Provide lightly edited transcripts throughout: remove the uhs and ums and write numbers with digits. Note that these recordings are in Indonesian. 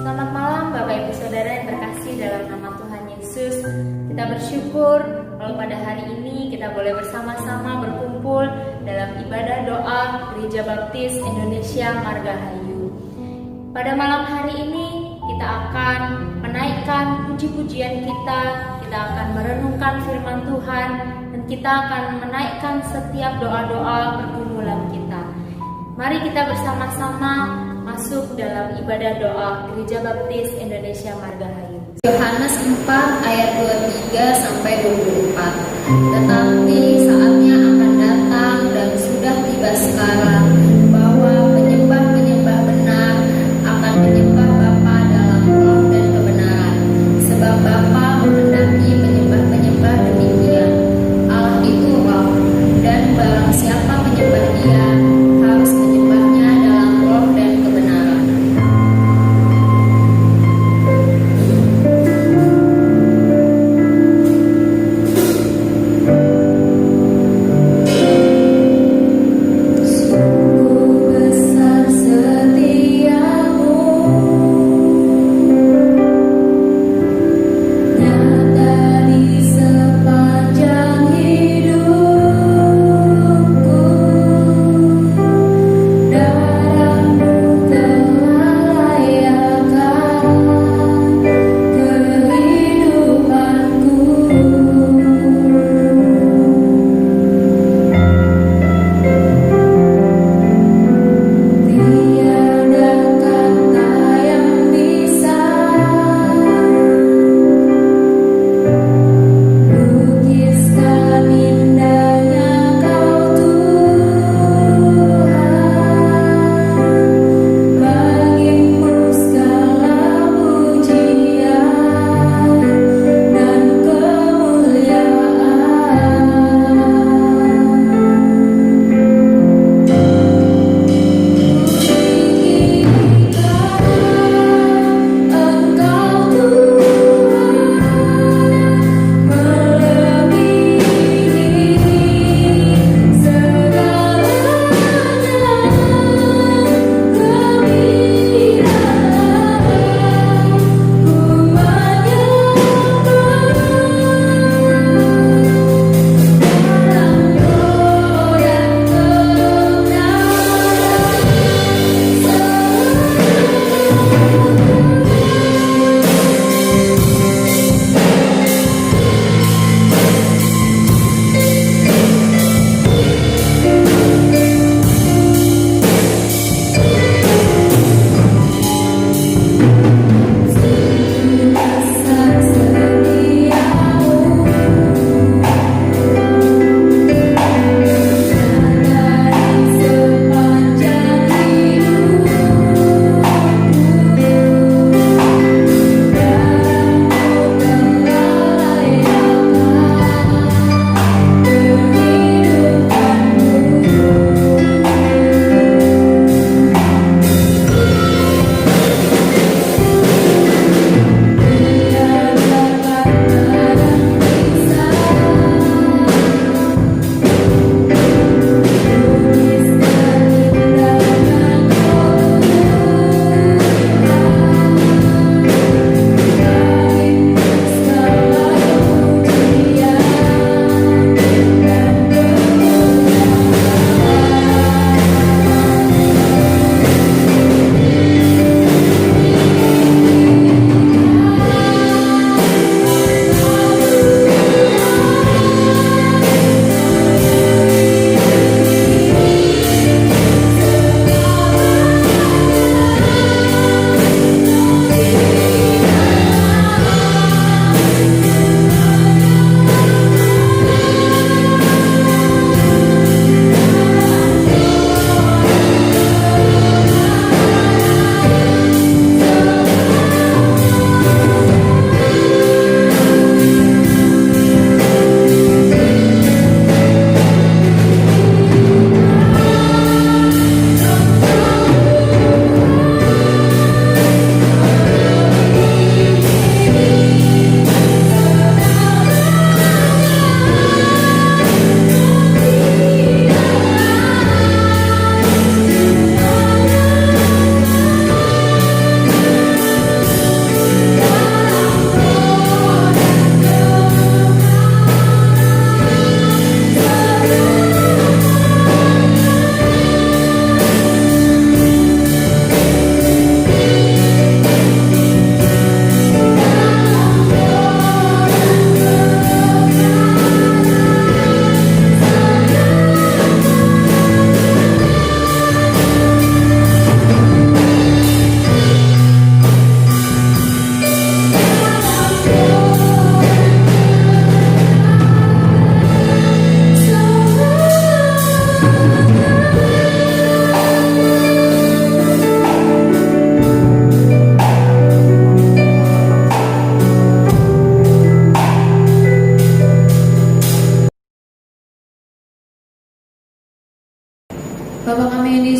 Selamat malam Bapak Ibu Saudara yang terkasih dalam nama Tuhan Yesus. Kita bersyukur kalau pada hari ini kita boleh bersama-sama berkumpul dalam ibadah doa Gereja Baptis Indonesia Margahayu. Pada malam hari ini kita akan menaikkan puji-pujian kita akan merenungkan firman Tuhan, dan kita akan menaikkan setiap doa-doa pergumulan kita. Mari kita bersama-sama masuk dalam ibadah doa Gereja Baptis Indonesia Margahayu. Yohanes 4 ayat 23 sampai 24. Tetapi saatnya akan datang dan sudah tiba sekarang bahwa penyembah-penyembah benar akan menyembah Bapa dalam roh dan kebenaran, sebab Bapa menghendaki penyembah-penyembah demikian. Allah itu roh, dan barang siapa menyembah Dia harus menyembahnya dalam roh dan kebenaran.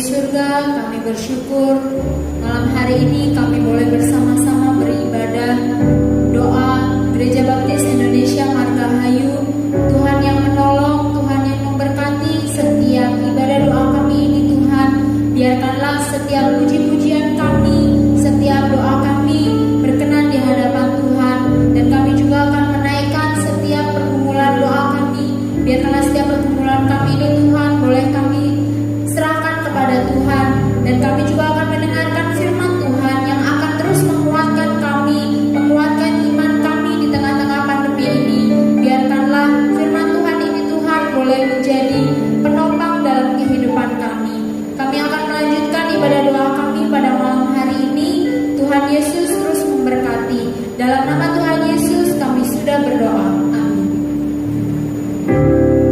surga, kami bersyukur malam hari ini kami boleh bersama-sama beribadah doa Gereja Baptis Indonesia Margahayu. Tuhan yang menolong, Tuhan yang memberkati setiap ibadah doa kami ini Tuhan. Biarkanlah setiap puji-pujian kami, setiap doa kami berkenan di hadapan Tuhan. Dan kami juga akan menaikkan setiap pergumulan doa kami. Biarkanlah setiap pergumulan kami ini Tuhan boleh kami serahkan kepada Tuhan. Dan kami juga akan mendengarkan firman Tuhan yang akan terus menguatkan kami, menguatkan iman kami di tengah-tengah pandemi ini. Biarkanlah firman Tuhan ini Tuhan boleh menjadi penopang dalam kehidupan kami. Kami akan melanjutkan ibadah doa kami pada malam hari ini. Tuhan Yesus terus memberkati. Dalam nama Tuhan Yesus kami sudah berdoa. Amin. Hati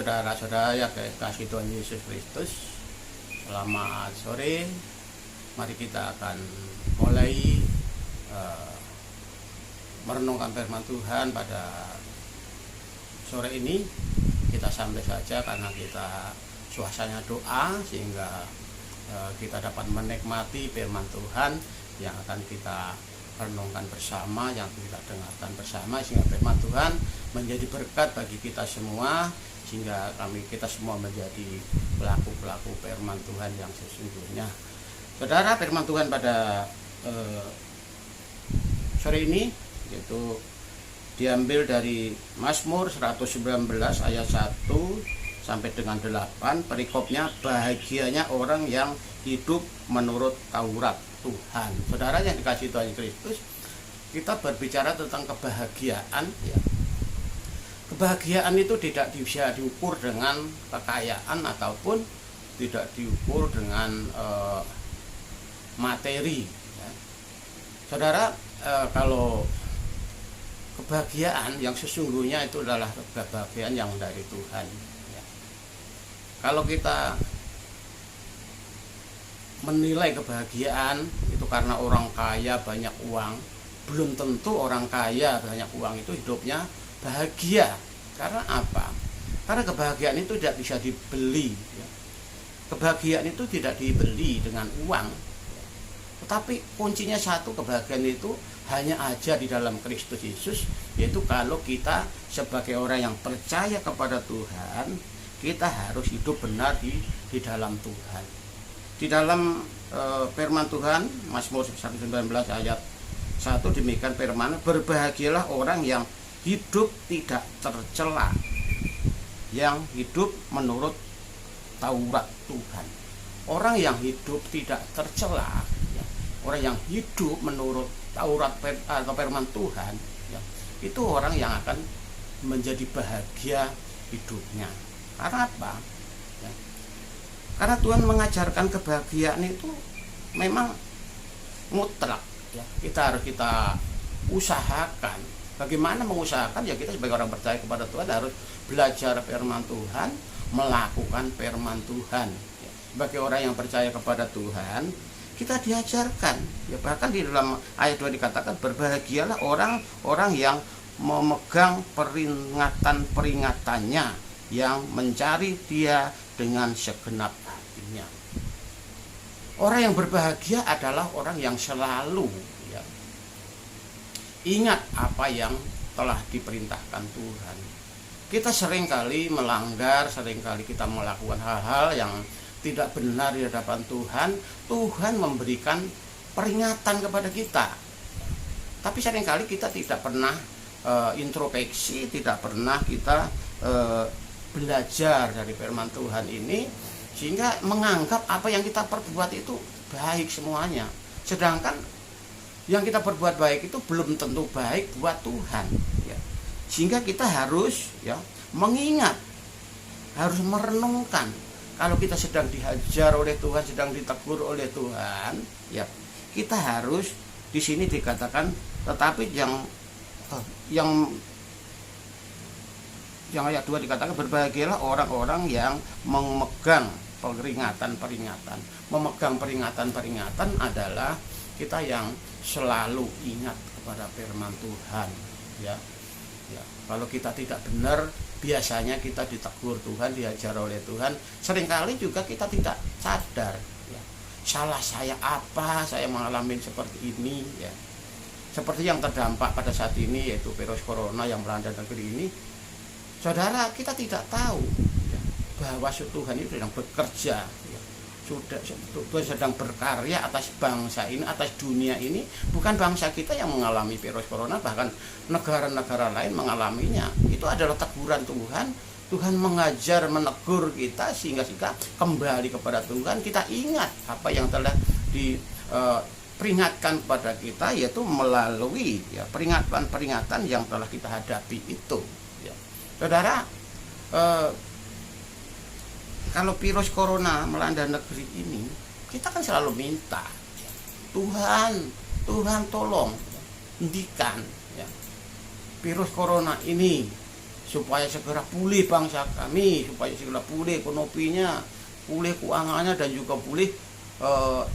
saudara-saudara yang kasih Tuhan Yesus Kristus, selamat sore. Mari kita akan mulai merenungkan firman Tuhan pada sore ini. Kita santai saja karena kita suasananya doa, sehingga kita dapat menikmati firman Tuhan yang akan kita renungkan bersama, yang kita dengarkan bersama, sehingga firman Tuhan menjadi berkat bagi kita semua, sehingga kita semua menjadi pelaku-pelaku firman Tuhan yang sesungguhnya. Saudara, firman Tuhan pada sore ini yaitu diambil dari Mazmur 119 ayat 1 sampai dengan 8. Perikopnya, bahagianya orang yang hidup menurut Taurat Tuhan. Saudara yang dikasihi Tuhan Kristus, kita berbicara tentang kebahagiaan ya. Kebahagiaan itu tidak bisa diukur dengan kekayaan ataupun tidak diukur dengan materi ya. Saudara, kalau kebahagiaan yang sesungguhnya itu adalah kebahagiaan yang dari Tuhan ya. Kalau kita menilai kebahagiaan itu karena orang kaya banyak uang, belum tentu orang kaya banyak uang itu hidupnya bahagia. Karena apa? Karena kebahagiaan itu tidak bisa dibeli ya. Kebahagiaan itu tidak dibeli dengan uang ya. Tetapi kuncinya satu, kebahagiaan itu hanya aja di dalam Kristus Yesus, yaitu kalau kita sebagai orang yang percaya kepada Tuhan, kita harus hidup benar di dalam Tuhan. Di dalam firman Tuhan Mazmur 119 ayat 1 demikian firman, berbahagialah orang yang hidup tidak tercela, yang hidup menurut Taurat Tuhan. Orang yang hidup tidak tercela ya, orang yang hidup menurut Taurat atau firman Tuhan ya, itu orang yang akan menjadi bahagia hidupnya. Karena apa? Ya, karena Tuhan mengajarkan kebahagiaan itu memang mutlak ya. Kita usahakan. Bagaimana mengusahakan? Ya kita sebagai orang percaya kepada Tuhan harus belajar firman Tuhan, melakukan firman Tuhan ya. Sebagai orang yang percaya kepada Tuhan, kita diajarkan ya, bahkan di dalam ayat 2 dikatakan, berbahagialah orang-orang yang memegang peringatan-peringatannya, yang mencari Dia dengan segenap hatinya. Orang yang berbahagia adalah orang yang selalu ya, ingat apa yang telah diperintahkan Tuhan. Kita seringkali melanggar, seringkali kita melakukan hal-hal yang tidak benar di hadapan Tuhan. Tuhan memberikan peringatan kepada kita, tapi seringkali kita tidak pernah introspeksi, tidak pernah kita belajar dari firman Tuhan ini, sehingga menganggap apa yang kita perbuat itu baik semuanya, sedangkan yang kita perbuat baik itu belum tentu baik buat Tuhan ya. Sehingga kita harus ya mengingat, harus merenungkan, kalau kita sedang dihajar oleh Tuhan, sedang ditegur oleh Tuhan ya, kita harus, di sini dikatakan, tetapi yang ayat 2 dikatakan, berbahagialah orang-orang yang memegang peringatan-peringatan. Memegang peringatan-peringatan adalah kita yang selalu ingat kepada firman Tuhan ya. Ya, kalau kita tidak benar, biasanya kita ditegur Tuhan, diajar oleh Tuhan. Seringkali juga kita tidak sadar ya. Salah saya apa, saya mengalami seperti ini ya. Seperti yang terdampak pada saat ini, yaitu virus corona yang melanda negeri ini. Saudara, kita tidak tahu ya, bahwa Tuhan itu sedang bekerja ya. Tuhan sedang berkarya atas bangsa ini, atas dunia ini. Bukan bangsa kita yang mengalami virus corona, bahkan negara-negara lain mengalaminya. Itu adalah teguran Tuhan. Tuhan mengajar, menegur kita sehingga kita kembali kepada Tuhan. Kita ingat apa yang telah diperingatkan kepada kita, yaitu melalui ya, peringatan-peringatan yang telah kita hadapi itu ya. Saudara, kalau virus corona melanda negeri ini, kita kan selalu minta ya, Tuhan tolong hentikan ya, virus corona ini supaya segera pulih bangsa kami, supaya segera pulih ekonominya, pulih keuangannya, dan juga pulih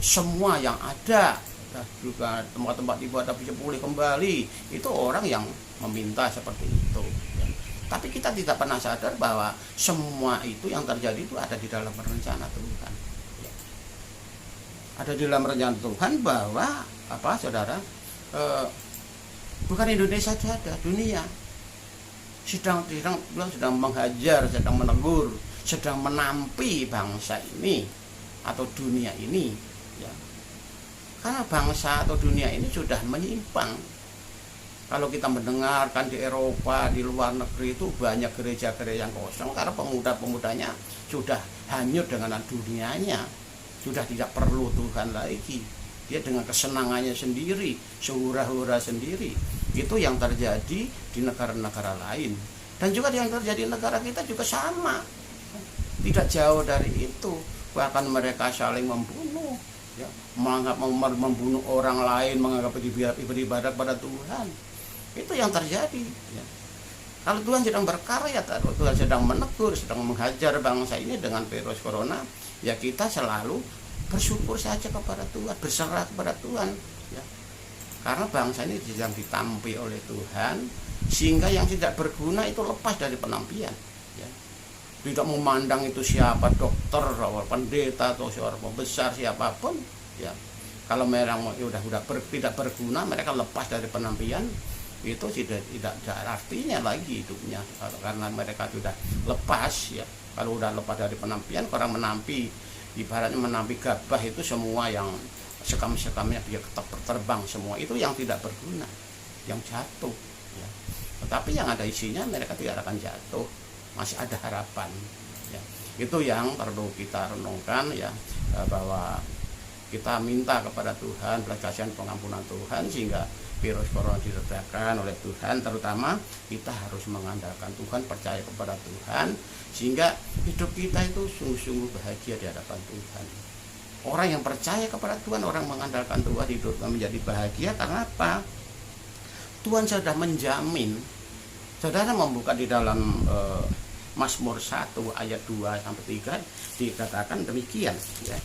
semua yang ada, dan juga tempat-tempat ibadah bisa pulih kembali. Itu orang yang meminta seperti itu, ya. Tapi kita tidak pernah sadar bahwa semua itu yang terjadi itu ada di dalam rencana Tuhan, ya. Ada di dalam rencana Tuhan bahwa apa, saudara, bukan Indonesia saja, dunia sedang menghajar, sedang menegur, sedang menampi bangsa ini atau dunia ini, ya. Karena bangsa atau dunia ini sudah menyimpang. Kalau kita mendengarkan di Eropa, di luar negeri itu banyak gereja-gereja yang kosong karena pemuda-pemudanya sudah hanyut dengan dunianya, sudah tidak perlu Tuhan lagi. Dia dengan kesenangannya sendiri, sehura-hura sendiri. Itu yang terjadi di negara-negara lain. Dan juga yang terjadi di negara kita juga sama. Tidak jauh dari itu. Bahkan mereka saling membunuh, ya, menganggap membunuh orang lain, menganggap beribadah pada Tuhan. Itu yang terjadi, ya. Kalau Tuhan sedang berkarya, Tuhan sedang menegur, sedang menghajar bangsa ini dengan virus corona, ya kita selalu bersyukur saja kepada Tuhan, berserah kepada Tuhan, ya. Karena bangsa ini sedang ditampi oleh Tuhan, sehingga yang tidak berguna itu lepas dari penampian, ya. Tidak memandang itu siapa, dokter, pendeta, atau seorang pembesar, siapapun, ya. Kalau mereka tidak berguna, mereka lepas dari penampian, itu tidak ada artinya lagi hidupnya, karena mereka sudah lepas, ya. Kalau sudah lepas dari penampian, orang menampi, ibaratnya menampi gabah itu semua yang sekam-sekamnya dia terbang semua, itu yang tidak berguna, yang jatuh, ya. Tetapi yang ada isinya mereka tidak akan jatuh, masih ada harapan, ya. Itu yang perlu kita renungkan, ya, bahwa kita minta kepada Tuhan belas kasihan pengampunan Tuhan sehingga virus corona diredakan oleh Tuhan. Terutama kita harus mengandalkan Tuhan, percaya kepada Tuhan, sehingga hidup kita itu sungguh-sungguh bahagia di hadapan Tuhan. Orang yang percaya kepada Tuhan, orang mengandalkan Tuhan, hidupnya menjadi bahagia. Karena apa? Tuhan sudah menjamin. Saudara membuka di dalam Mazmur 1 ayat 2-3 dikatakan demikian, ya.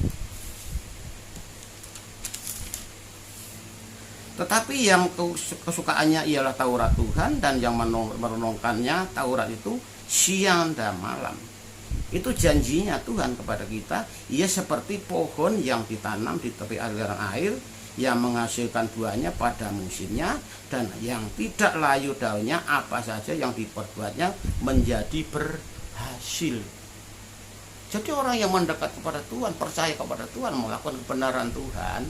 Tetapi yang kesukaannya ialah Taurat Tuhan, dan yang merenungkannya Taurat itu siang dan malam. Itu janjinya Tuhan kepada kita. Ia seperti pohon yang ditanam di tepi aliran air, yang menghasilkan buahnya pada musimnya, dan yang tidak layu daunnya, apa saja yang diperbuatnya menjadi berhasil. Jadi orang yang mendekat kepada Tuhan, percaya kepada Tuhan, melakukan kebenaran Tuhan,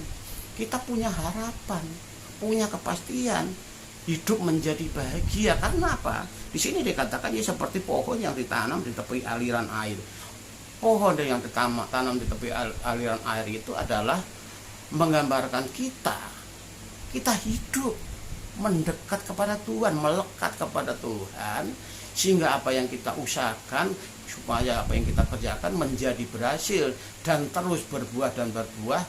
kita punya harapan, punya kepastian, hidup menjadi bahagia. Karena apa? Di sini dikatakan dia seperti pohon yang ditanam di tepi aliran air. Pohon yang ditanam di tepi aliran air itu adalah menggambarkan kita hidup mendekat kepada Tuhan, melekat kepada Tuhan, sehingga apa yang kita usahakan, supaya apa yang kita kerjakan menjadi berhasil dan terus berbuah dan berbuah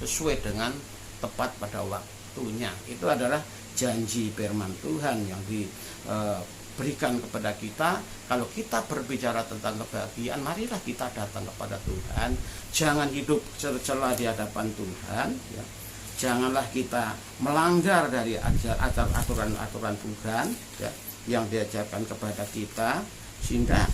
sesuai dengan tepat pada waktunya. Itu adalah janji firman Tuhan yang diberikan kepada kita. Kalau kita berbicara tentang kebahagiaan, marilah kita datang kepada Tuhan. Jangan hidup tercela di hadapan Tuhan, ya. Janganlah kita melanggar dari aturan-aturan Tuhan, ya, yang diajarkan kepada kita, sehingga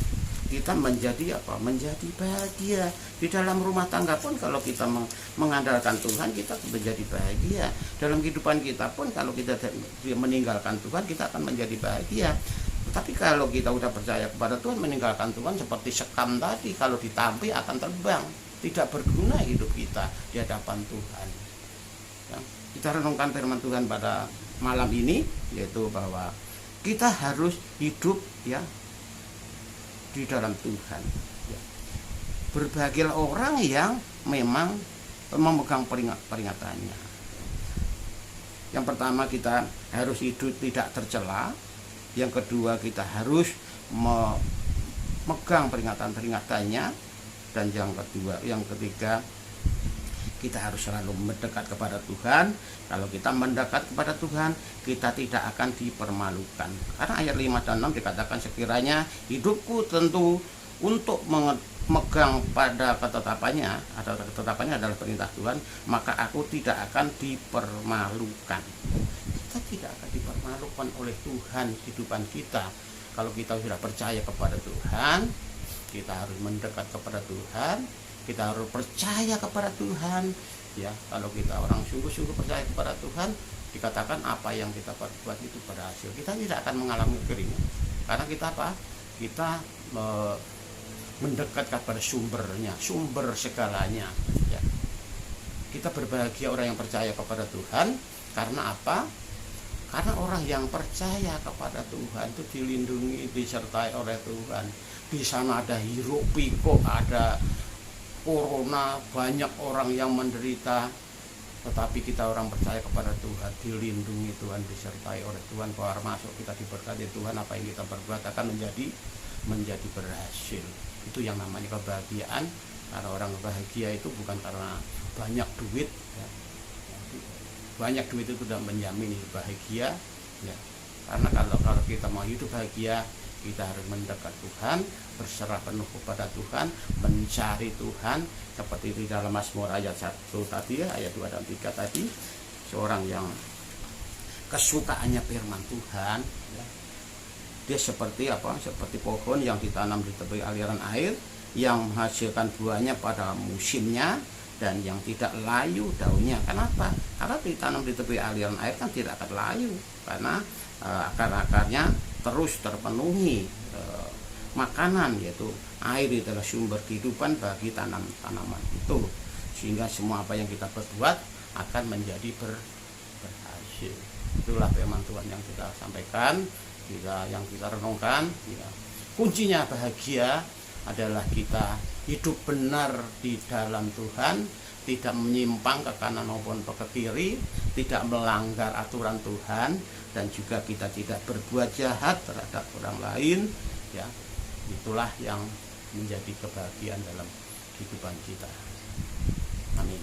kita menjadi apa? Menjadi bahagia. Di dalam rumah tangga pun kalau kita mengandalkan Tuhan, kita menjadi bahagia. Dalam kehidupan kita pun kalau kita meninggalkan Tuhan, kita akan menjadi bahagia. Tapi kalau kita sudah percaya kepada Tuhan, meninggalkan Tuhan seperti sekam tadi, kalau ditampi akan terbang. Tidak berguna hidup kita di hadapan Tuhan, ya. Kita renungkan firman Tuhan pada malam ini, yaitu bahwa kita harus hidup, ya, di dalam Tuhan, ya. Berbahagialah orang yang memang memegang peringatannya. Yang pertama, kita harus hidup tidak tercela. Yang kedua, kita harus memegang peringatan-peringatannya. Dan yang ketiga, Kita harus selalu mendekat kepada Tuhan. Kalau kita mendekat kepada Tuhan, kita tidak akan dipermalukan. Karena ayat 5 dan 6 dikatakan, sekiranya hidupku tentu untuk memegang pada ketetapannya, atau ketetapannya adalah perintah Tuhan, maka aku tidak akan dipermalukan. Kita tidak akan dipermalukan oleh Tuhan kehidupan kita. Kalau kita sudah percaya kepada Tuhan, kita harus mendekat kepada Tuhan, kita harus percaya kepada Tuhan. Ya, kalau kita orang sungguh-sungguh percaya kepada Tuhan, dikatakan apa yang kita perbuat itu berhasil. Kita tidak akan mengalami keringat. Karena kita apa? Kita mendekat kepada sumbernya, sumber segalanya. Ya. Kita berbahagia orang yang percaya kepada Tuhan. Karena apa? Karena orang yang percaya kepada Tuhan itu dilindungi, disertai oleh Tuhan. Di sana ada hiruk pikuk, ada corona, banyak orang yang menderita, tetapi kita orang percaya kepada Tuhan, dilindungi Tuhan, disertai oleh Tuhan, keluar masuk kita diberkati Tuhan, apa yang kita berbuat akan menjadi berhasil. Itu yang namanya kebahagiaan. Karena orang bahagia itu bukan karena banyak duit, ya. Banyak duit itu tidak menjamin bahagia, ya. Karena kalau kita mau hidup bahagia, kita harus mendekat Tuhan, berserah penuh kepada Tuhan, mencari Tuhan, seperti itu dalam Mazmur ayat 1 tadi, ayat 2 dan 3 tadi. Seorang yang kesukaannya firman Tuhan, ya, dia seperti apa? Seperti pohon yang ditanam di tepi aliran air, yang menghasilkan buahnya pada musimnya, dan yang tidak layu daunnya. Kenapa? Karena ditanam di tepi aliran air kan tidak akan layu, karena akar-akarnya terus terpenuhi makanan, yaitu air adalah sumber kehidupan bagi tanaman itu, sehingga semua apa yang kita berbuat akan menjadi berhasil. Itulah firman Tuhan yang kita sampaikan, yang kita renungkan, ya. Kuncinya bahagia adalah kita hidup benar di dalam Tuhan, tidak menyimpang ke kanan maupun ke kiri, tidak melanggar aturan Tuhan, dan juga kita tidak berbuat jahat terhadap orang lain, ya. Itulah yang menjadi kebahagiaan dalam kehidupan kita. Amin.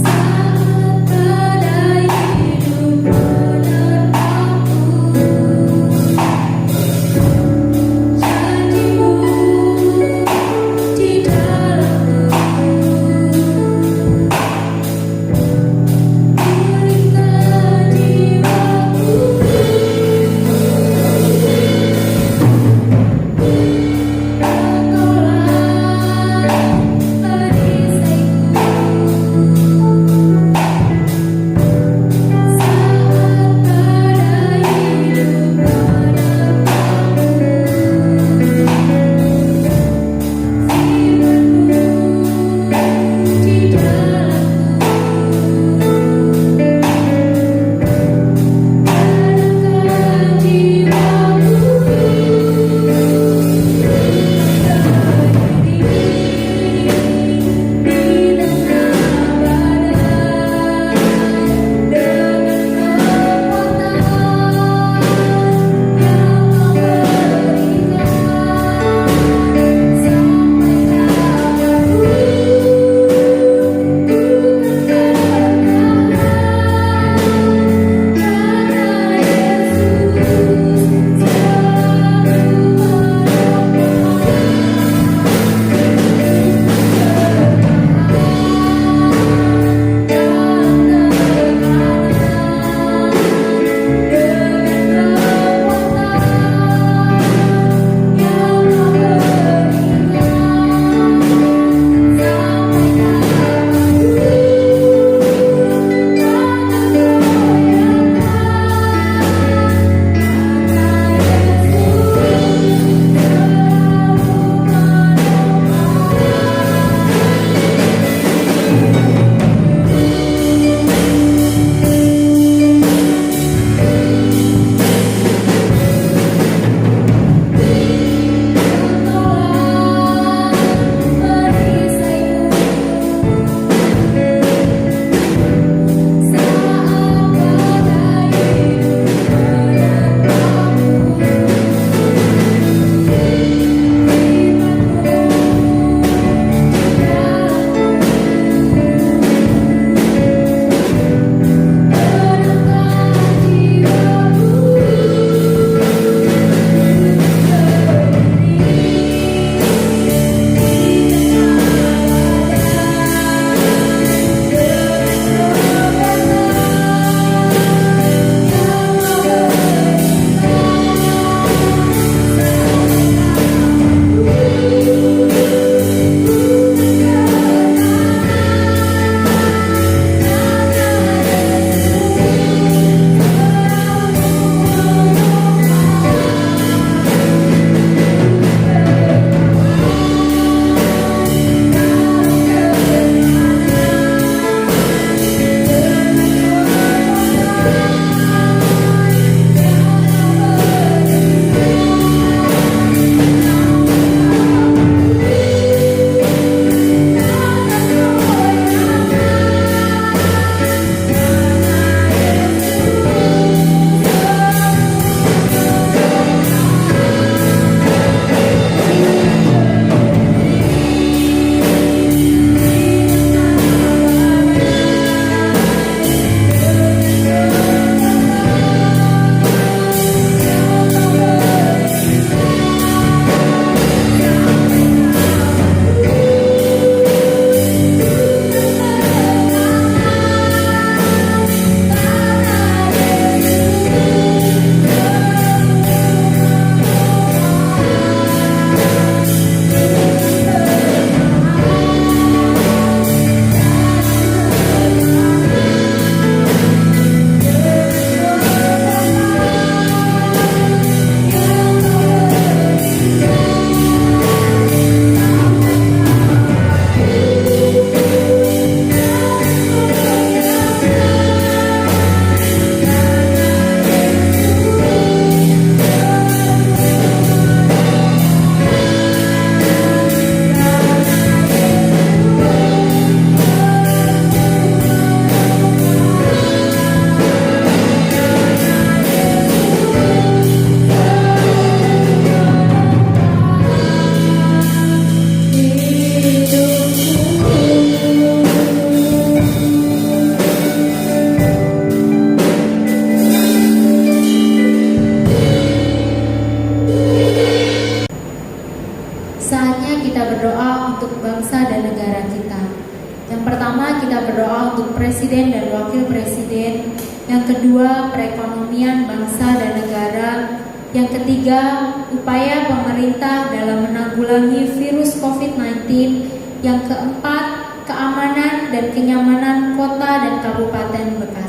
Sangat pada bangsa dan negara kita. Yang pertama, kita berdoa untuk Presiden dan Wakil Presiden. Yang kedua, perekonomian bangsa dan negara. Yang ketiga, upaya pemerintah dalam menanggulangi virus COVID-19. Yang keempat, keamanan dan kenyamanan kota dan kabupaten Bekasi.